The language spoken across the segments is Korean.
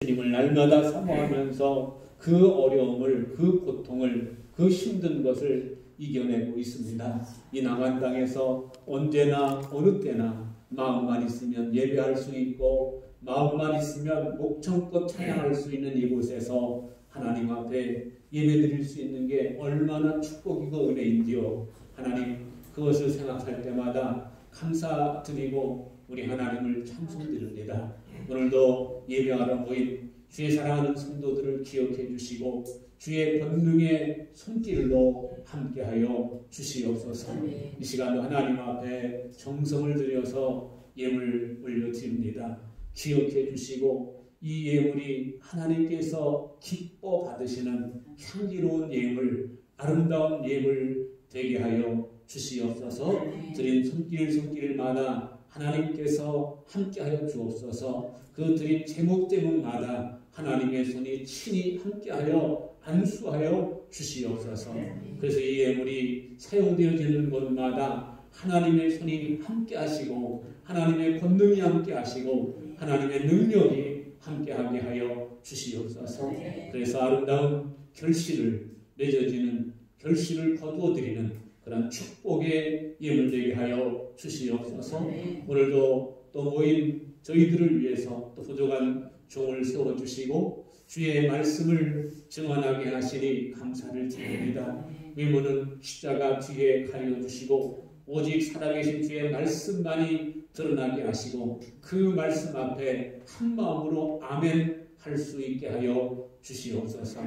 주님을 날마다 사모하면서 그 어려움을, 그 고통을, 그 힘든 것을 이겨내고 있습니다. 이 남한 땅에서 언제나 어느 때나 마음만 있으면 예배할 수 있고 마음만 있으면 목청껏 찬양할 수 있는 이곳에서 하나님 앞에 예배드릴 수 있는 게 얼마나 축복이고 은혜인지요. 하나님 그것을 생각할 때마다 감사드리고 우리 하나님을 참송드립니다. 오늘도 예배하러 모인 주의 사랑하는 성도들을 기억해 주시고 주의 권능의 손길로 함께하여 주시옵소서. 이 시간도 하나님 앞에 정성을 들여서 예물 올려드립니다. 기억해 주시고 이 예물이 하나님께서 기뻐 받으시는 향기로운 예물, 아름다운 예물 되게 하여 주시옵소서. 드린 손길마다 하나님께서 함께하여 주옵소서. 그 드린 제목마다 하나님의 손이 친히 함께하여 안수하여 주시옵소서. 그래서 이 예물이 사용되어지는 곳마다 하나님의 손이 함께하시고 하나님의 권능이 함께하시고 하나님의 능력이 함께하게 하여 주시옵소서. 그래서 아름다운 결실을 맺어지는 결실을 거두어드리는 그런 축복의 예물 되게 하여 주시옵소서. 오늘도 또 모인 저희들을 위해서 또 부족한 종을 세워주시고 주의 말씀을 증언하게 하시니 감사를 드립니다. 위문은 십자가 뒤에 가려주시고 오직 살아계신 주의 말씀만이 드러나게 하시고 그 말씀 앞에 한 마음으로 아멘 할 수 있게 하여 주시옵소서.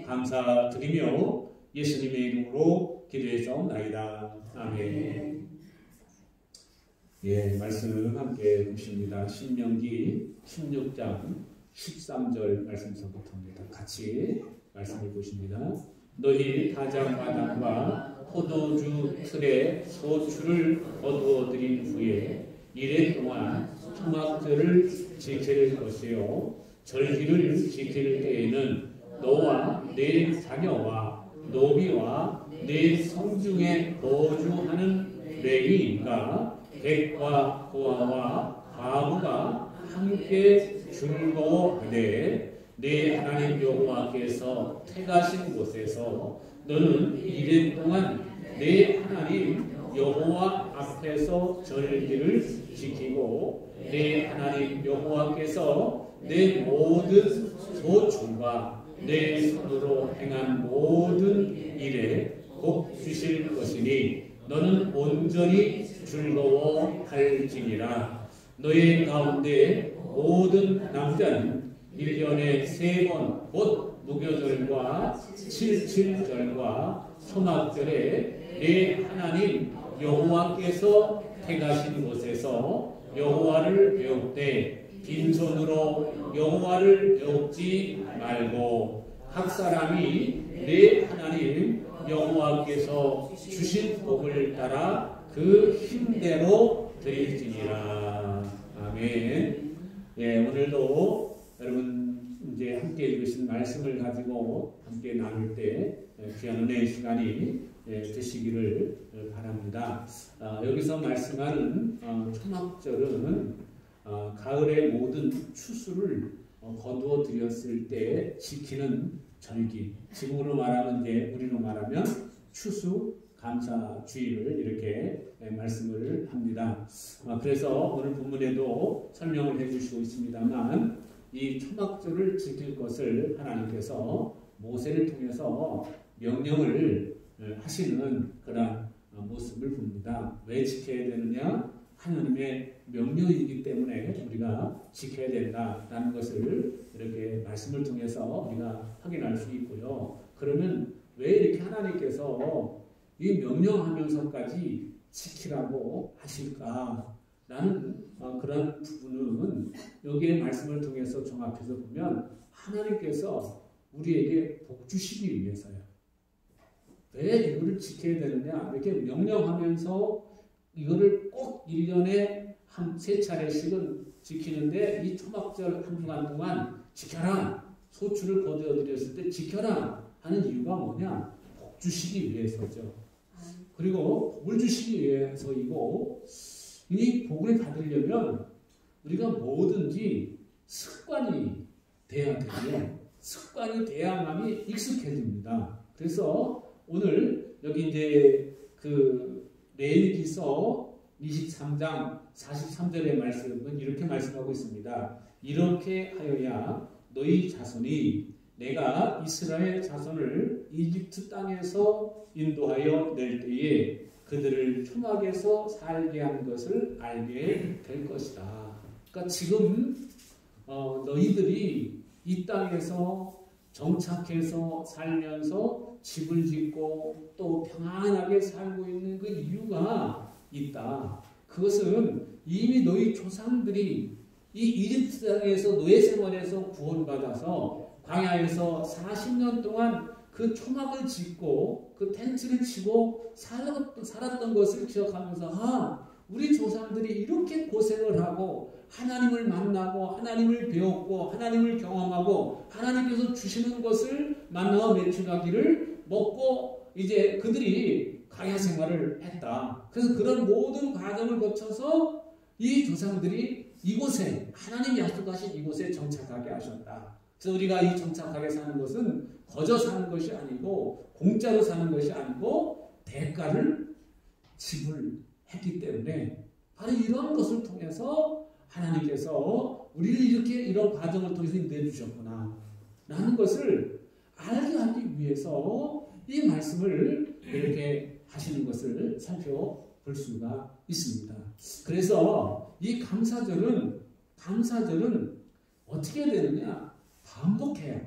감사드리며 예수님의 이름으로 기도해서옵나이다. 아멘. 예, 말씀 함께 보십니다. 신명기 16장 13절 말씀서부터입니다. 같이 말씀을 보십니다. 너희 다장마당과 포도주 틀에 소출을 거두어들인 후에 이래 동안 토막들을 지킬 것이요 절기를 지킬 때에는 너와 내 자녀와 노비와 내 성중에 거주하는 레위인과 객과 고아와 과부가 함께 즐거워하되 내 하나님 여호와께서 택하신 곳에서 너는 이래 동안 내 하나님 여호와 앞에서 절기를 지키고 내 하나님 여호와께서 내 모든 소출과 내 손으로 행한 모든 일에 복 주실 것이니 너는 온전히 즐거워할지니라. 너희 가운데 모든 남자는 1년에 3번 곧 무교절과 칠칠절과 소막절에 내 하나님 여호와께서 택하신 곳에서 여호와를 배웁되 빈손으로 여호와를 배웁지 말고 각 사람이 내 하나님 여호와께서 주신 복을 따라 그 힘대로 드릴지니라. 아멘. 예, 오늘도 여러분 이제 함께 읽으신 말씀을 가지고 함께 나눌 때 귀한 은혜의 시간이 되시기를 바랍니다. 여기서 말씀하는 초막절은 가을의 모든 추수를 거두어 드렸을 때 지키는 절기, 지금으로 말하면 이제 우리로 말하면 추수 감사주의를 이렇게 말씀을 합니다. 그래서 오늘 본문에도 설명을 해주시고 있습니다만 이 초막절을 지킬 것을 하나님께서 모세를 통해서 명령을 하시는 그런 모습을 봅니다. 왜 지켜야 되느냐? 하나님의 명령이기 때문에 우리가 지켜야 된다라는 것을 이렇게 말씀을 통해서 우리가 확인할 수 있고요. 그러면 왜 이렇게 하나님께서 이 명령하면서까지 지키라고 하실까라는 그런 부분은 여기에 말씀을 통해서 종합해서 보면 하나님께서 우리에게 복 주시기 위해서요. 왜 이거를 지켜야 되느냐? 이렇게 명령하면서 이거를 꼭 1년에 한 3차례씩은 지키는데 이 초막절 한 주간 동안 지켜라. 소출을 거두어드렸을 때 지켜라 하는 이유가 뭐냐? 복 주시기 위해서죠. 그리고 복을 주시기 위해서이고 이 복을 받으려면 우리가 뭐든지 습관이 돼야 되면 습관이 돼야만이 익숙해집니다. 그래서 오늘 여기 이제 그 레위기서 23장 43절의 말씀은 이렇게 말씀하고 있습니다. 이렇게 하여야 너희 자손이 내가 이스라엘 자손을 이집트 땅에서 인도하여 낼 때에 그들을 초막에서 살게 한 것을 알게 될 것이다. 그러니까 지금 너희들이 이 땅에서 정착해서 살면서 집을 짓고 또 평안하게 살고 있는 그 이유가 있다. 그것은 이미 너희 조상들이 이 이집트 땅에서 노예 생활에서 구원받아서 광야에서 40년 동안 그 초막을 짓고 그 텐트를 치고 살았던 것을 기억하면서 우리 조상들이 이렇게 고생을 하고 하나님을 만나고 하나님을 배웠고 하나님을 경험하고 하나님께서 주시는 것을 만나와 매출하기를 먹고 이제 그들이 광야 생활을 했다. 그래서 그런 모든 과정을 거쳐서 이 조상들이 이곳에 하나님이 약속하신 이곳에 정착하게 하셨다. 그래서 우리가 이 정착하게 사는 것은 거저 사는 것이 아니고 공짜로 사는 것이 아니고 대가를 지불했기 때문에 바로 이런 것을 통해서 하나님께서 우리를 이렇게 이런 과정을 통해서 내주셨구나 라는 것을 알게 하기 위해서 이 말씀을 이렇게 하시는 것을 살펴볼 수가 있습니다. 그래서 이 감사절은 어떻게 되느냐? 반복해야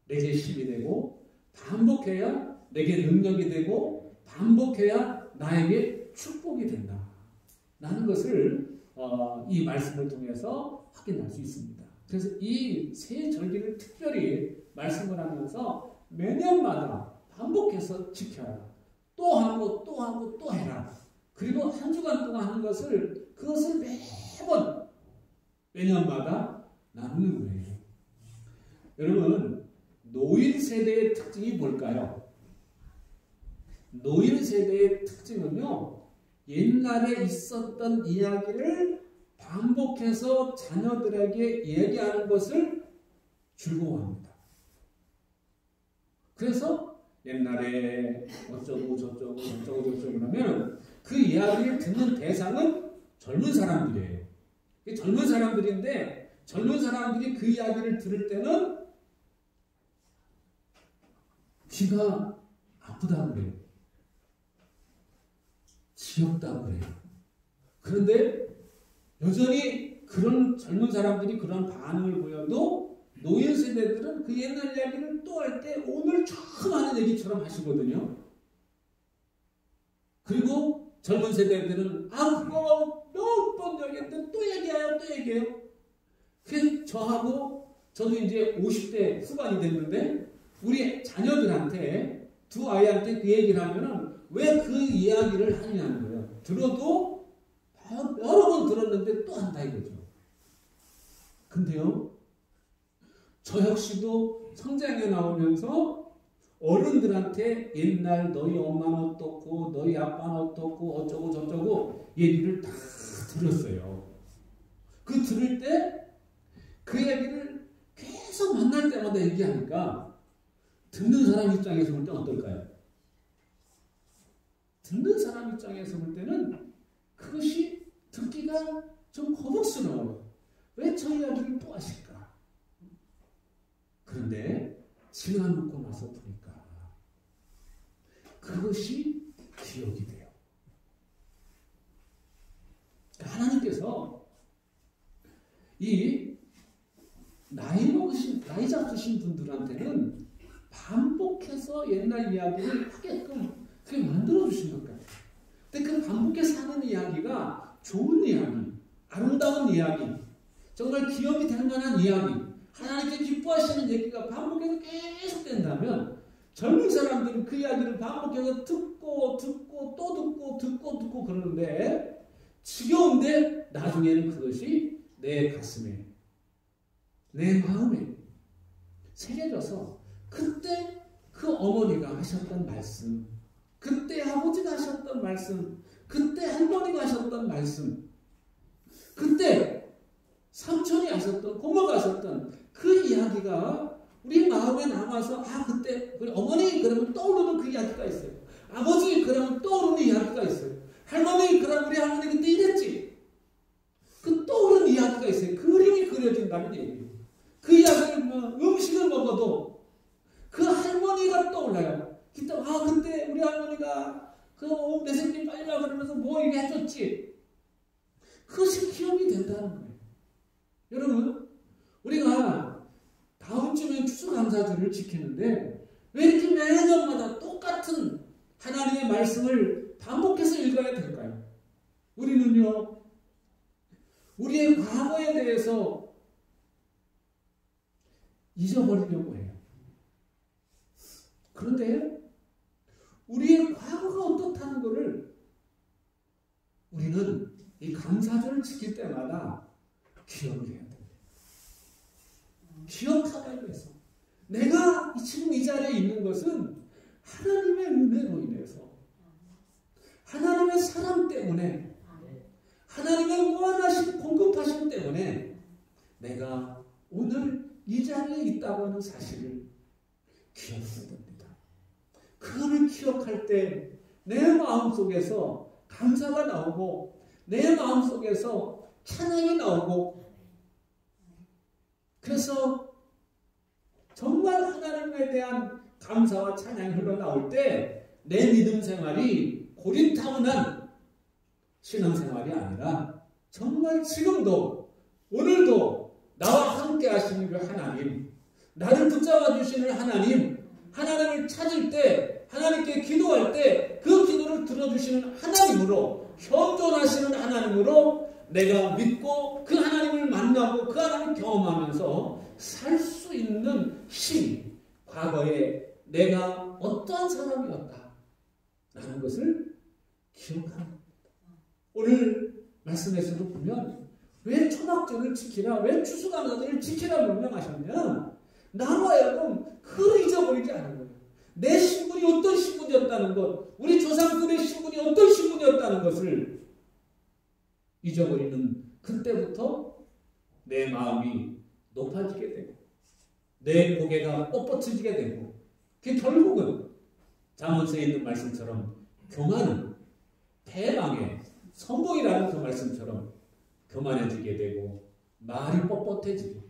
내게 힘이 되고 반복해야 내게 능력이 되고 반복해야 나에게 축복이 된다 라는 것을 이 말씀을 통해서 확인할 수 있습니다. 그래서 이 세 절기를 특별히 말씀을 하면서 매년마다 반복해서 지켜라. 또 하고 또 하고 또 해라. 그리고 한 주간 동안 하는 그것을 매번 매년마다 나누는 거예요. 여러분, 노인 세대의 특징이 뭘까요? 노인 세대의 특징은요, 옛날에 있었던 이야기를 반복해서 자녀들에게 얘기하는 것을 즐거워합니다. 그래서 옛날에 어쩌고 저쩌고 하면 그 이야기를 듣는 대상은 젊은 사람들이에요. 젊은 사람들인데 젊은 사람들이 그 이야기를 들을 때는 귀가 아프다 그래요. 지겹다 그래요. 그런데 여전히 그런 젊은 사람들이 그런 반응을 보여도 노인 세대들은 그 옛날 이야기를 또 할 때 오늘 처음 하는 얘기처럼 하시거든요. 그리고 젊은 세대들은 그거 몇 번 얘기했는데 또 얘기해요. 그래서 저도 이제 50대 후반이 됐는데 우리 자녀들한테 두 아이한테 그 얘기를 하면은 왜 그 이야기를 하냐는 거예요. 들어도 여러 번 들었는데 또 한다 이거죠. 근데요, 저 역시도 성장해 나오면서 어른들한테 옛날 너희 엄마는 어떻고 너희 아빠는 어떻고 어쩌고 저쩌고 얘기를 다 들었어요. 그 들을 때 그 얘기를 계속 만날 때마다 얘기하니까 듣는 사람 입장에서 볼 때는 어떨까요? 듣는 사람 입장에서 볼 때는 그것이 듣기가 좀 거북스러워요. 왜 저 이야기를 또 하실까? 그런데 시간 놓고 나서 보니까 그것이 기억이 돼요. 하나님께서 이 나이 잡수신 분들한테는 반복해서 옛날 이야기를 하게끔 그게 만들어주신 것 같아요. 근데 그 반복해서 하는 이야기가 좋은 이야기, 아름다운 이야기, 정말 기억이 될 만한 이야기, 하나님께 기뻐하시는 얘기가 반복해서 계속 된다면 젊은 사람들은 그 이야기를 반복해서 듣고 또 듣고 그러는데 지겨운데 나중에는 그것이 내 가슴에, 내 마음에 새겨져서 그때 그 어머니가 하셨던 말씀, 그때 아버지가 하셨던 말씀, 그때 할머니가 하셨던 말씀, 그때 삼촌이 하셨던, 고모가 하셨던 그 이야기가 우리 마음에 남아서 그때 어머니 그러면 떠오르는 그 이야기가 있어요. 아버지 그러면 떠오르는 이야기가 있어요. 할머니 그러면 우리 할머니 그때 이랬지. 그 떠오르는 이야기가 있어요. 그림이 그려진다는 얘기예요. 그 이야기를 음식을 먹어도 그 할머니가 떠올라요. 그때 우리 할머니가 내 새끼 빨리 와 그러면서 뭐 이렇게 해줬지. 그것이 기억이 된다는 거예요. 여러분, 우리가 다음 주면 추수감사절을 지키는데 왜 이렇게 매년마다 똑같은 하나님의 말씀을 반복해서 읽어야 될까요? 우리는요, 우리의 과거에 대해서 잊어버리려고 해요. 그런데 우리의 과거가 어떻다는 것을 우리는 이 감사절을 지킬 때마다 기억을 해야 됩니다. 기억하기 위해서 내가 지금 이 자리에 있는 것은 하나님의 은혜로 인해서, 하나님의 사랑 때문에, 하나님의 무한하신 공급하심 때문에 내가 오늘 이 자리에 있다고 하는 사실을 기억해야 됩니다. 그거를 기억할 때 내 마음속에서 감사가 나오고 내 마음속에서 찬양이 나오고, 그래서 정말 하나님에 대한 감사와 찬양이 흘러나올 때 내 믿음 생활이 고리타분한 신앙생활이 아니라 정말 지금도 오늘도 나와 함께 하시는 그 하나님, 나를 붙잡아 주시는 하나님, 하나님을 찾을 때, 하나님께 기도할 때 그 기도를 들어주시는 하나님으로, 현존하시는 하나님으로 내가 믿고 그 하나님을 만나고 그 하나님을 경험하면서 살 수 있는 힘, 과거에 내가 어떠한 사람이었다 라는 것을 기억합니다. 오늘 말씀에서도 보면 왜 초막절을 지키라, 왜 추수감사절을 지키라 명령하셨냐, 나로 하여금 그걸 잊어버리지 않은 거예요. 내 신분이 어떤 신분이었다는 것, 우리 조상들의 신분이 어떤 신분이었다는 것을 잊어버리는 그때부터 내 마음이 높아지게 되고 내 고개가 뻣뻣해지게 되고, 그 결국은 잠언서에 있는 말씀처럼 교만은 패망의 성공이라는 그 말씀처럼 교만해지게 되고 말이 뻣뻣해지고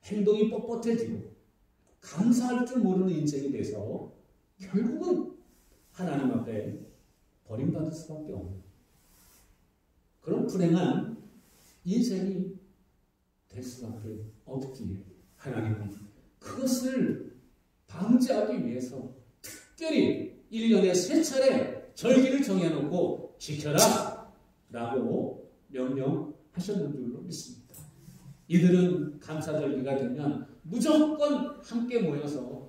행동이 뻣뻣해지고 감사할 줄 모르는 인생이 돼서 결국은 하나님 앞에 버림받을 수밖에 없는 그런 불행한 인생이 될 수밖에 없기에 하나님은 그것을 방지하기 위해서 특별히 1년에 3차례 절기를 정해놓고 지켜라 라고 명령하셨는 줄로 믿습니다. 이들은 감사절기가 되면 무조건 함께 모여서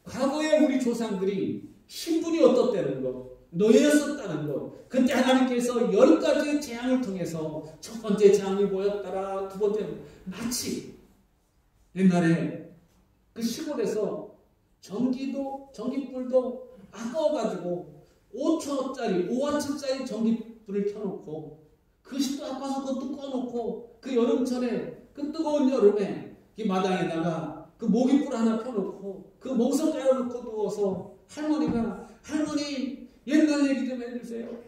과거에 우리 조상들이 신분이 어떻다는 것, 노예였었다는 것, 그때 하나님께서 10가지의 재앙을 통해서 첫 번째 재앙이 뭐였더라, 두 번째, 마치 옛날에 그 시골에서 전기불도 아까워가지고 5와트짜리 전기불을 켜놓고 그 시도 아까워서 그것도 꺼놓고 그 여름철에 그 뜨거운 여름에 이 마당에다가 그 모깃불 하나 펴놓고 그 몽석 깔아놓고 누워서 할머니 옛날 얘기 좀 해주세요.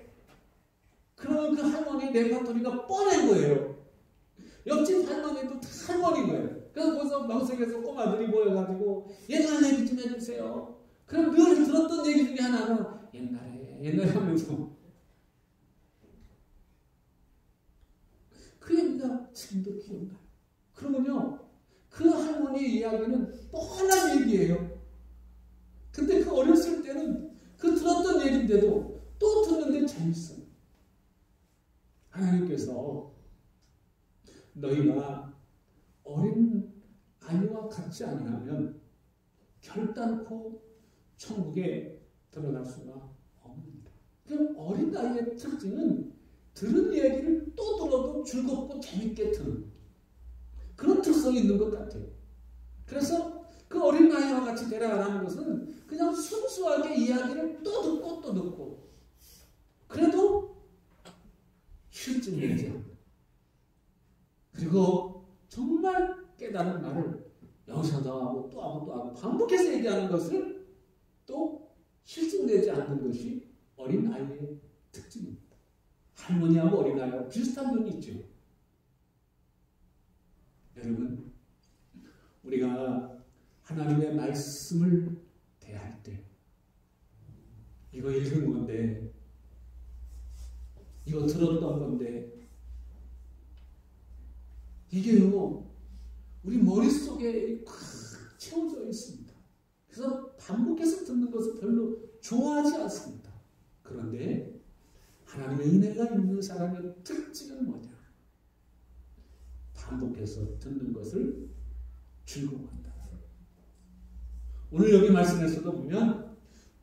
그러면 그 할머니 레파토리가 뻔한 거예요. 옆집 할머니도 다 할머니인 거예요. 그래서 거기서 명색에서 꼬마들이 모여가지고 옛날 얘기 좀 해주세요. 그럼 늘 들었던 얘기 중에 하나가 옛날에 하면서 그 얘기가 지금도 기억나요. 그러면요, 그 할머니의 이야기는 뻔한 얘기예요. 근데 그 어렸을 때는 그 들었던 얘기인데도 또 듣는데 재밌어요. 하나님께서 너희가 어린 아이와 같지 아니하면 결단코 천국에 들어갈 수가 없습니다. 그 어린 아이의 특징은 들은 얘기를 또 들어도 즐겁고 재밌게 듣는 그런 특성이 있는 것 같아요. 그래서 그 어린 아이와 같이 데려가라는 것은 그냥 순수하게 이야기를 또 듣고 그래도 실증이 되지 않는, 그리고 정말 깨달은 말을 여기서도 하고 또 하고 또 하고 반복해서 얘기하는 것을 또 실증내지 않는 것이 어린아이의 특징입니다. 할머니하고 어린아이하고 비슷한 면이 있죠. 여러분, 우리가 하나님의 말씀을 대할 때 이거 읽은 건데, 이거 들었던 건데, 이게요 우리 머릿속에 꽉 채워져 있습니다. 그래서 반복해서 듣는 것을 별로 좋아하지 않습니다. 그런데 하나님의 은혜가 있는 사람의 특징은 뭐냐? 반복해서 듣는 것을 즐거워한다. 오늘 여기 말씀에서도 보면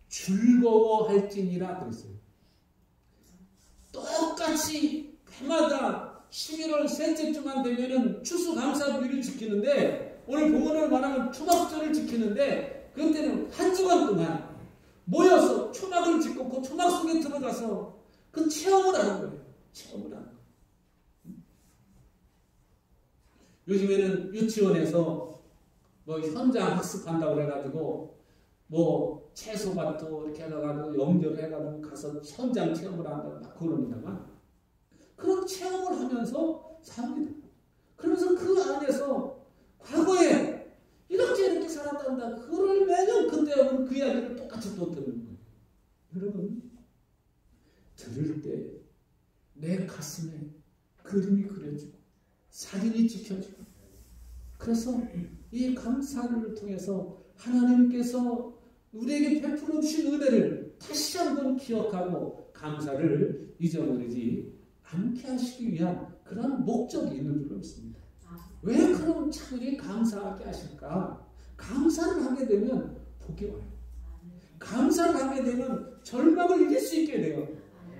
즐거워할지니라 그랬어요. 똑같이 해마다 11월 셋째 주만 되면은 추수감사주일을 지키는데, 오늘 본문을 말하면 초막절을 지키는데, 그때는 한 주간 동안 모여서 초막을 짓고 그 초막 속에 들어가서 그 체험을 하는 거예요. 체험을 하는 거예요. 요즘에는 유치원에서 뭐 현장 학습한다고 그래가지고 뭐 채소밭도 이렇게 해가지고 연결해가지고 가서 현장 체험을 한다고 막 그럽니다만, 그런 체험을 하면서 삽니다. 그러면서 그 안에서 과거에 이렇게 살았단다. 그걸 매년 그때 오는 그 이야기를 똑같이 또 듣는 거예요. 여러분, 들을 때 내 가슴에 그림이 그려지고 사진이 찍혀지고, 그래서 이 감사를 통해서 하나님께서 우리에게 베풀어 주신 은혜를 다시 한번 기억하고 감사를 잊어버리지 않게 하시기 위한 그런 목적이 있는 줄로 믿습니다. 왜 그럼 차라리 감사하게 하실까? 감사를 하게 되면 복이 와요. 감사를 하게 되면 절망을 이길 수 있게 돼요.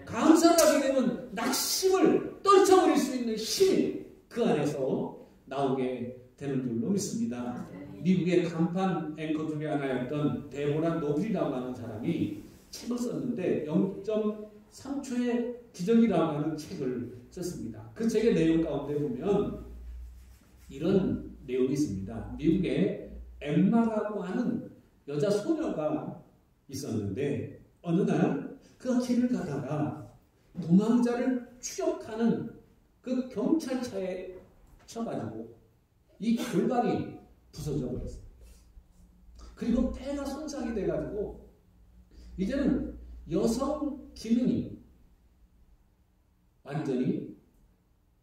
감사를 하게 되면 낙심을 떨쳐버릴 수 있는 힘이 그 안에서 나오게 되는 줄로 믿습니다. 미국의 간판 앵커 중에 하나였던 데보라 노블이라고 하는 사람이 책을 썼는데 0.3초의 기적이라고 하는 책을 썼습니다. 그 책의 내용 가운데 보면 이런 내용이 있습니다. 미국에 엠마라고 하는 여자 소녀가 있었는데, 어느 날 그 길을 가다가 도망자를 추격하는 그 경찰차에 쳐가지고 이 골반이 부서져 버렸습니다. 그리고 폐가 손상이 돼가지고 이제는 여성 기능이 완전히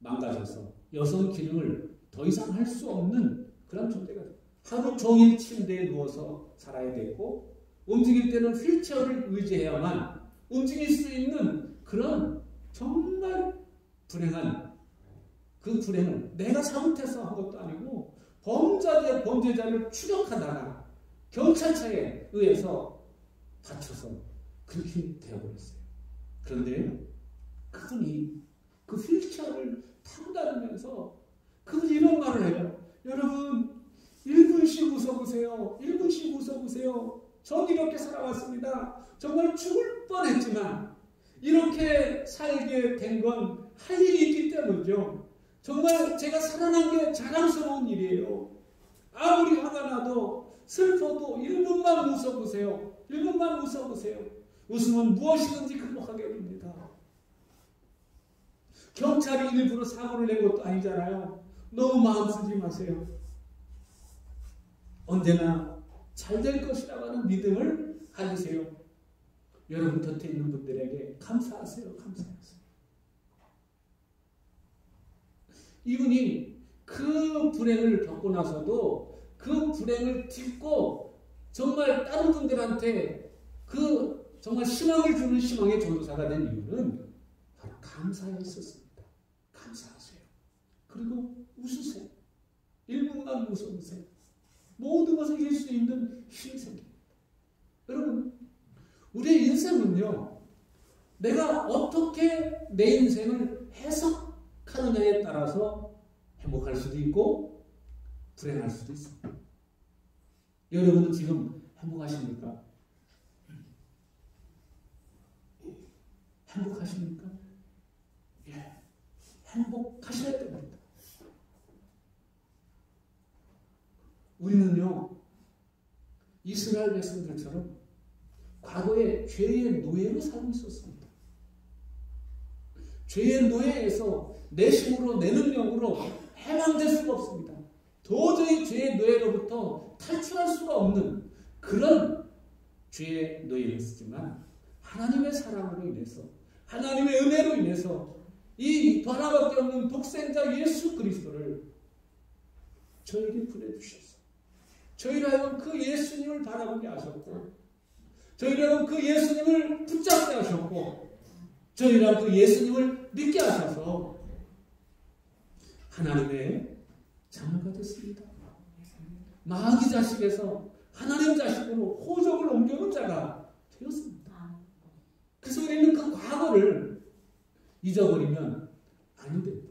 망가져서 여성 기능을 더 이상 할 수 없는 그런 존재가 돼요. 하루 종일 침대에 누워서 살아야 되고, 움직일 때는 휠체어를 의지해야만 움직일 수 있는 그런 정말 불행한 그 불행을 내가 잘못해서 한 것도 아니고 범죄자를 추격하다가 경찰차에 의해서 다쳐서 그렇게 되어버렸어요. 그런데 그분이 그 휠체어를 타고 다니면서 그분이 이런 말을 해요. 여러분, 1분씩 웃어보세요. 1분씩 웃어보세요. 전 이렇게 살아왔습니다. 정말 죽을 뻔했지만 이렇게 살게 된 건 할 일이 있기 때문이죠. 정말 제가 살아난 게 자랑스러운 일이에요. 아무리 화가 나도 슬퍼도 1분만 웃어보세요. 1분만 웃어보세요. 웃으면 무엇이든지 극복하게 됩니다. 경찰이 일부러 사고를 낸 것도 아니잖아요. 너무 마음 쓰지 마세요. 언제나 잘 될 것이라고 하는 믿음을 가지세요. 여러분 곁에 있는 분들에게 감사하세요. 감사하세요. 이분이 그 불행을 겪고 나서도 그 불행을 딛고 정말 다른 분들한테 그 정말 희망을 주는 희망의 전도사가 된 이유는 바로 감사에 있었습니다. 감사하세요. 그리고 웃으세요. 1분만 웃어보세요. 모든 것을 이길 수 있는 힘이 생깁니다. 여러분, 우리의 인생은요, 내가 어떻게 내 인생을 해석하느냐에 따라서 행복할 수도 있고 불행할 수도 있습니다. 여러분은 지금 행복하십니까? 행복하십니까? 예, 행복하셔야 됩니다. 우리는요, 이스라엘 백성들처럼 과거에 죄의 노예로 살고 있었습니다. 죄의 노예에서 내 힘으로, 내 능력으로 해방될 수가 없습니다. 도저히 죄의 노예로부터 탈출할 수가 없는 그런 죄의 노예였지만 하나님의 사랑으로 인해서, 하나님의 은혜로 인해서 이 하나밖에 없는 독생자 예수 그리스도를 저에게 보내주셨어. 저희를 하여금 그 예수님을 바라보게 하셨고, 저희를 하여금 그 예수님을 붙잡게 하셨고, 저희를 하여금 그 예수님을 믿게 하셔서 하나님의 자녀가 됐습니다. 마귀 자식에서 하나님 자식으로 호적을 옮겨놓은 자가 되었습니다. 그래서 우리는 그 과거를 잊어버리면 안 됩니다.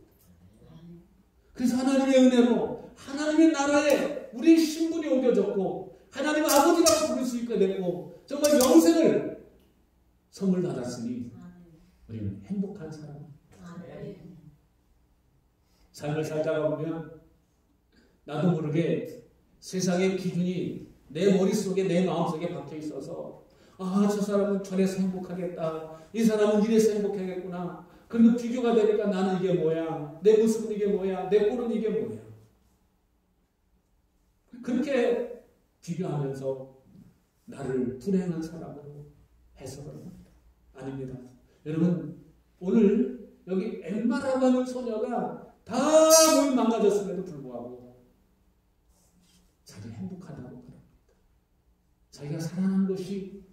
그래서 하나님의 은혜로 하나님의 나라에 우리의 신분이 옮겨졌고 하나님의 아버지라고 부를 수 있게 됐고 정말 영생을 선물 받았으니 우리는 행복한 사람입니다. 삶을 살다가 보면 나도 모르게 세상의 기준이 내 머릿속에, 내 마음속에 박혀 있어서 아, 저 사람은 저래서 행복하겠다. 이 사람은 이래서 행복하겠구나. 그리고 비교가 되니까 나는 이게 뭐야. 내 모습은 이게 뭐야. 내 꼴은 이게 뭐야. 그렇게 비교하면서 나를 불행한 사람으로 해석을 합니다. 아닙니다. 여러분, 오늘 여기 엠마라고 하는 소녀가 다 몸이 망가졌음에도 불구하고 자기 행복하다고 말합니다. 자기가 살아난 것이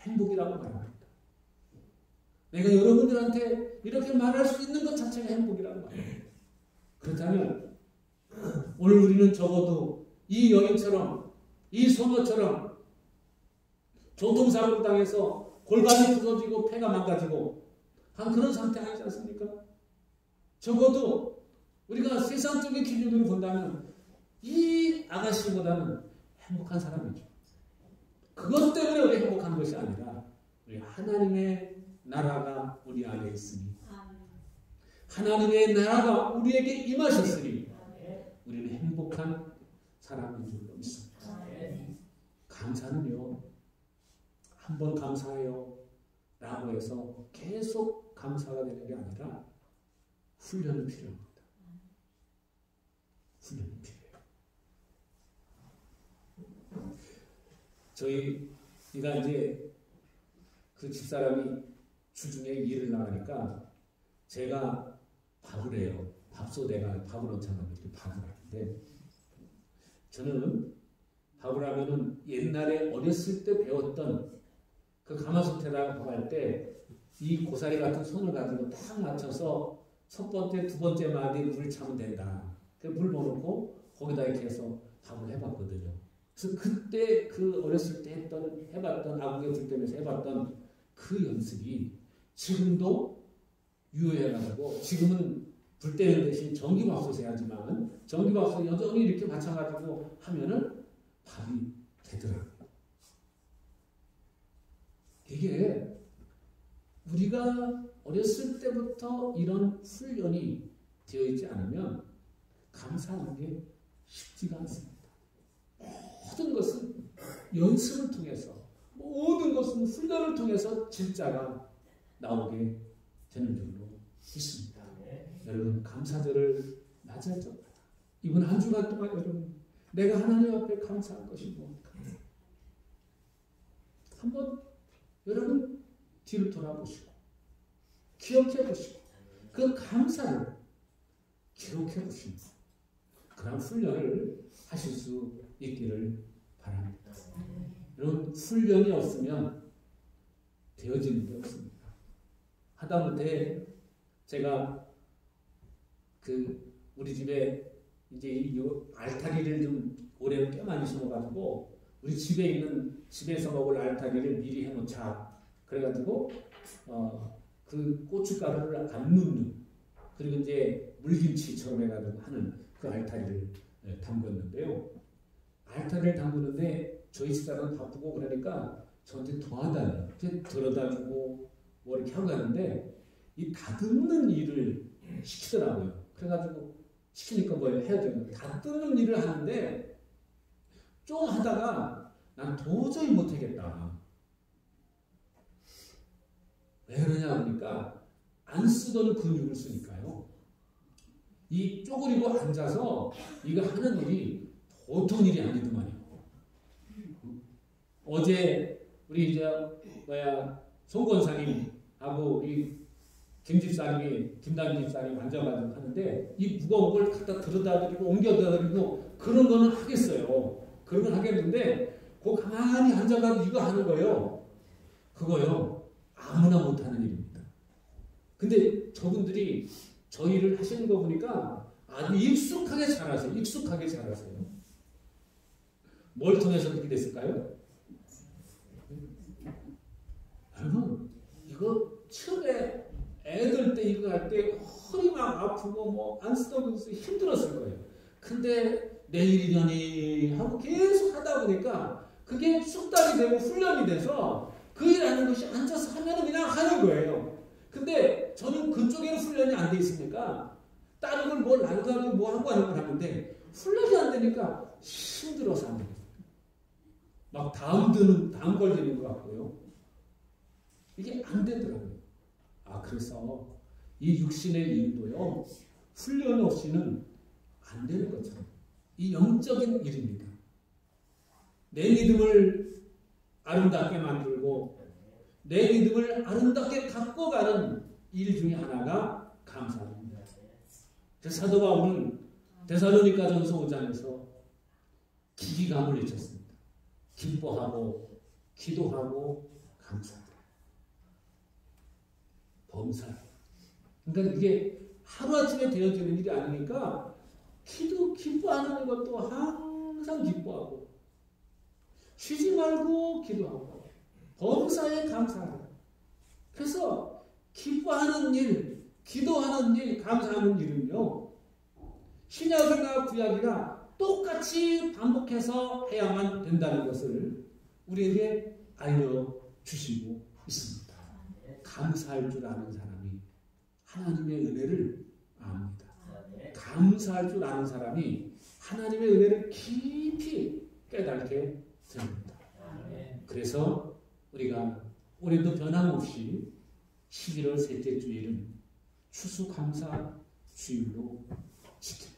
행복이라고 말합니다. 내가 여러분들한테 이렇게 말할 수 있는 것 자체가 행복이라고 말합니다. 그렇다면 오늘 우리는 적어도 이 여인처럼, 이 소녀처럼 교통사고를 당해서 골반이 부서지고 폐가 망가지고 한 그런 상태 아니지 않습니까? 적어도 우리가 세상적인 기준으로 본다면 이 아가씨보다는 행복한 사람이죠. 그것 때문에 우리 행복한 것이 아니라 우리 하나님의 나라가 우리 안에 있으니, 하나님의 나라가 우리에게 임하셨으니 우리는 행복한 사람인 줄로 믿습니다. 감사는요, 한 번 감사해요 라고 해서 계속 감사가 되는 게 아니라 훈련이 필요합니다. 훈련이 필요해요. 저희가 이제 그 집사람이 주중에 일을 나가니까 제가 밥을 해요. 밥솥에가 밥을 넣잖아요. 이렇게 밥을 하는데 저는 밥을 하면은 옛날에 어렸을 때 배웠던 그 가마솥에다가 밥할 때 이 고사리 같은 손을 가지고 딱 맞춰서 첫 번째, 두 번째 마디 물 차면 된다. 물 넣어놓고 거기다 이렇게 해서 밥을 해봤거든요. 그래서 그때 그 어렸을 때 해봤던 아궁에 불 때면서 해봤던 그 연습이 지금도 유효해가지고 지금은 불 때는 대신 전기밥솥에 하지만 전기밥솥 여전히 이렇게 맞춰가지고 하면은 밥이 되더라고요. 이게 우리가 어렸을 때부터 이런 훈련이 되어 있지 않으면 감사하는 게 쉽지가 않습니다. 모든 것은 연습을 통해서, 모든 것은 훈련을 통해서 진짜가 나오게 되는 줄로 믿습니다. 여러분, 감사절을 맞이하죠. 이번 한 주간 동안 여러분, 내가 하나님 앞에 감사한 것이 무엇일까? 한번 여러분 뒤를 돌아보시고 기억해 보시고 그 감사를 기록해 보시고 그런 훈련을 하실 수 있기를 바랍니다. 여러분, 훈련이 없으면 되어지는 게 없습니다. 하다못해 제가 우리 집에 이제 이 알타리를 좀 올해 꽤 많이 심어가지고 우리 집에 있는 집에서 먹을 알타리를 미리 해놓자. 그래가지고 그 고춧가루를 안 넣는, 그리고 이제 물김치처럼 해가지고 하는 그 알타리를 담궜는데요. 알타리를 담그는데 저희 집사람은 바쁘고 그러니까 저한테 도와달라고 들어다주고 뭐 이렇게 하고 가는데 이 다듬는 일을 시키더라고요. 그래가지고 시키니까 뭘 해야 되는 다듬는 일을 하는데 좀 하다가 난 도저히 못하겠다. 왜 그러냐 그러니까 안 쓰던 근육을 쓰니까요. 이 쪼그리고 앉아서 이거 하는 일이 보통 일이 아니더만요. 어제 우리 이제 송 권사님하고 우리 김 집사님이 김단 집사님 앉아가지고 하는데 이 무거운 걸 갖다 들여다 드리고 옮겨다 드리고 그런 거는 하겠어요. 그런 건 하겠는데 그 가만히 앉아가지고 이거 하는 거요. 그거요. 아무나 못하는 일입니다. 근데 저분들이 저희를 하시는 거 보니까 아주 익숙하게 잘하세요. 익숙하게 잘하세요. 뭘 통해서 그렇게 됐을까요? 여러분 이거 처음에 애들 때 이거 할 때 허리 막 아프고 뭐 안 쓰던 거 힘들었을 거예요. 근데 내일이려니 하고 계속 하다 보니까 그게 습관이 되고 훈련이 돼서 그 일하는 것이 앉아서 하면 그냥 하는 거예요. 근데 저는 그쪽에는 훈련이 안 돼 있으니까 다른 걸 뭘 나도 뭐 하고 하는 걸 하는데 훈련이 안 되니까 힘들어서 안 되겠어요. 막 다음 걸리는 것 같고요. 이게 안 되더라고요. 그래서 이 육신의 일도요, 훈련 없이는 안 되는 것처럼 이 영적인 일입니다. 내 믿음을 아름답게 만들고 내 믿음을 아름답게 갖고 가는 일 중에 하나가 감사입니다. 사도 바울은 데살로니가전서 5장에서 기기감을 외쳤습니다. 기뻐하고 기도하고 감사하라. 범사. 그러니까 이게 하루아침에 되어지는 일이 아니니까 기뻐하는 것도 항상 기뻐하고 쉬지 말고 기도하고 범사에 감사하라. 그래서 기뻐하는 일, 기도하는 일, 감사하는 일은요. 신약이나 구약이나 똑같이 반복해서 해야만 된다는 것을 우리에게 알려주시고 있습니다. 감사할 줄 아는 사람이 하나님의 은혜를 압니다. 감사할 줄 아는 사람이 하나님의 은혜를 깊이 깨닫게 됩니다. 그래서 우리가 올해도 변함없이 11월 셋째 주일은 추수감사 주일로 지킵니다.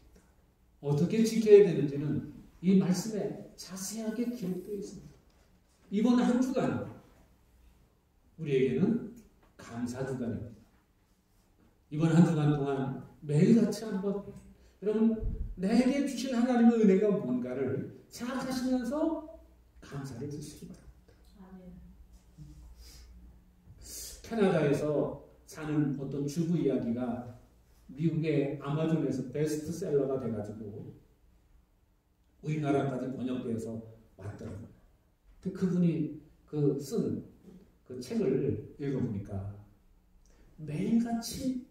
어떻게 지켜야 되는지는 이 말씀에 자세하게 기록되어 있습니다. 이번 한 주간 우리에게는 감사 주간입니다. 이번 한 주간 동안 매일같이 한번 여러분 내게 주신 하나님의 은혜가 뭔가를 생각하시면서 감사를 드시기 바랍니다. 캐나다에서 사는 어떤 주부 이야기가 미국의 아마존에서 베스트셀러가 돼가지고 우리나라까지 번역되어서 왔더라고요. 그분이 쓴 그 책을 읽어보니까 매일같이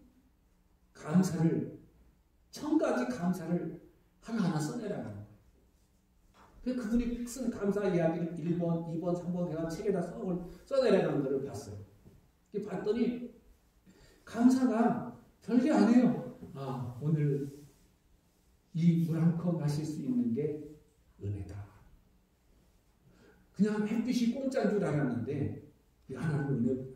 감사를 1000가지 감사를 하나하나 써내라는 거예요. 그분이 쓴 감사 이야기를 1번, 2번, 3번 그냥 책에다 써내라는 것을 봤어요. 봤더니 감사가 별게 아니에요. 오늘 이 물 한 컵 마실 수 있는 게 은혜다. 그냥 햇빛이 공짜인 줄 알았는데 하나님의 은혜,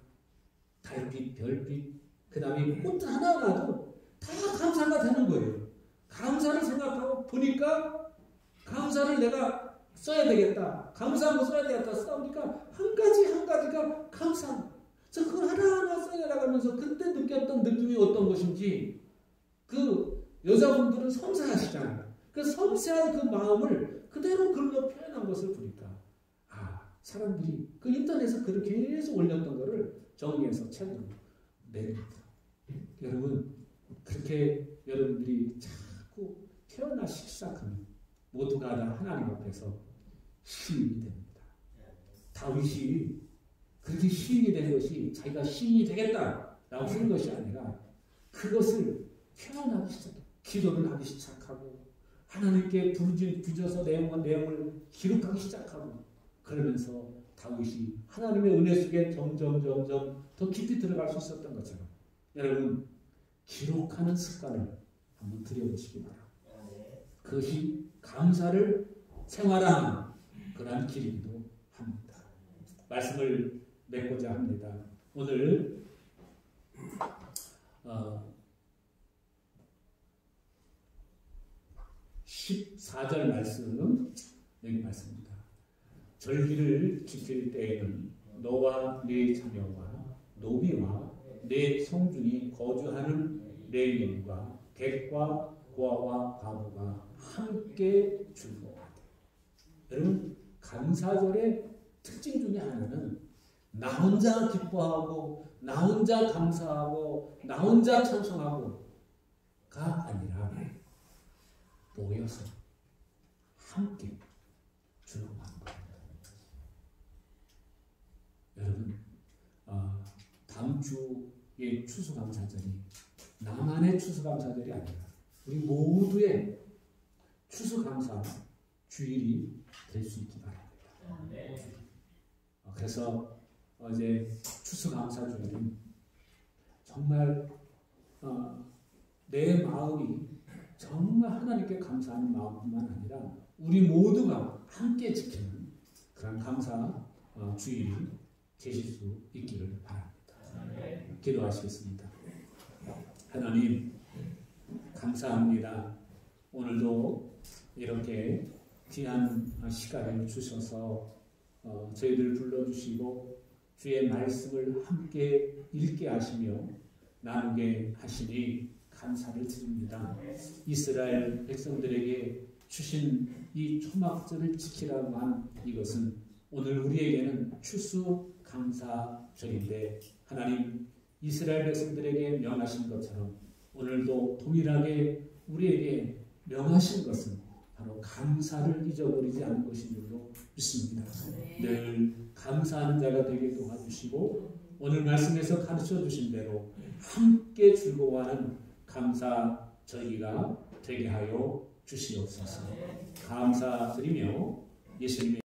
달빛, 별빛, 그 다음에 꽃 하나하나도 다 감사가 되는 거예요. 감사를 생각하고 보니까 감사를 내가 써야 되겠다. 감사한 거 써야 되겠다. 쓰다 보니까 한 가지 한 가지가 감사합니다. 그래서 그걸 하나하나 써내려가면서 그때 느꼈던 느낌이 어떤 것인지 그 여자분들은 섬세하시잖아요. 그 섬세한 그 마음을 그대로 글로 표현한 것을 보니까 사람들이 그 인터넷에서 글을 계속 올렸던 거를 정리해서 책으로 내립니다. 여러분 그렇게 여러분들이 자꾸 태어나시기 시작하면 모두가 다 하나님 앞에서 시인이 됩니다. 다윗이 그렇게 시인이 된 것이 자기가 시인이 되겠다라고 쓴 것이 아니라 그것을 표현하기 시작해요. 기도를 하기 시작하고 하나님께 부르짖어서 내용을 기록하기 시작하고 그러면서 다윗이 하나님의 은혜 속에 점점 더 깊이 들어갈 수 있었던 것처럼 여러분 기록하는 습관을 한번 들여보시기 바랍니다. 그것이 감사를 생활하는 그러한 길이기도 합니다. 말씀을 맺고자 합니다. 오늘 14절 말씀은 여기 말씀입니다. 절기를 지킬 때에는 너와 네 자녀와 노비와 네 성중이 거주하는 레위인과 객과 고아와 과부가 함께 즐거워하되. 여러분, 감사절의 특징 중에 하나는 나 혼자 기뻐하고 나 혼자 감사하고 나 혼자 찬송하고가 아니라 모여서 함께 즐거워하는 겁니다. 여러분, 다음 주의 추수감사절이 나만의 추수감사절이 아니라 우리 모두의 추수감사 주일이 될 수 있기 바랍니다. 그래서 어제 추수감사주일은 정말 내 마음이 정말 하나님께 감사하는 마음뿐만 아니라 우리 모두가 함께 지키는 그런 감사 주일이 되실 수 있기를 바랍니다. 기도하시겠습니다. 하나님, 감사합니다. 오늘도 이렇게 귀한 시간을 주셔서 저희들 불러주시고 주의 말씀을 함께 읽게 하시며 나누게 하시니 감사를 드립니다. 이스라엘 백성들에게 주신 이 초막절을 지키라고 한 이것은 오늘 우리에게는 추수감사절인데 하나님, 이스라엘 백성들에게 명하신 것처럼 오늘도 동일하게 우리에게 명하신 것은 바로 감사를 잊어버리지 않는 것인 줄로 믿습니다. 늘 감사하는 자가 되게 도와주시고 오늘 말씀에서 가르쳐 주신 대로 함께 즐거워하는 감사 절기가 되게 하여 주시옵소서. 감사드리며 예수님의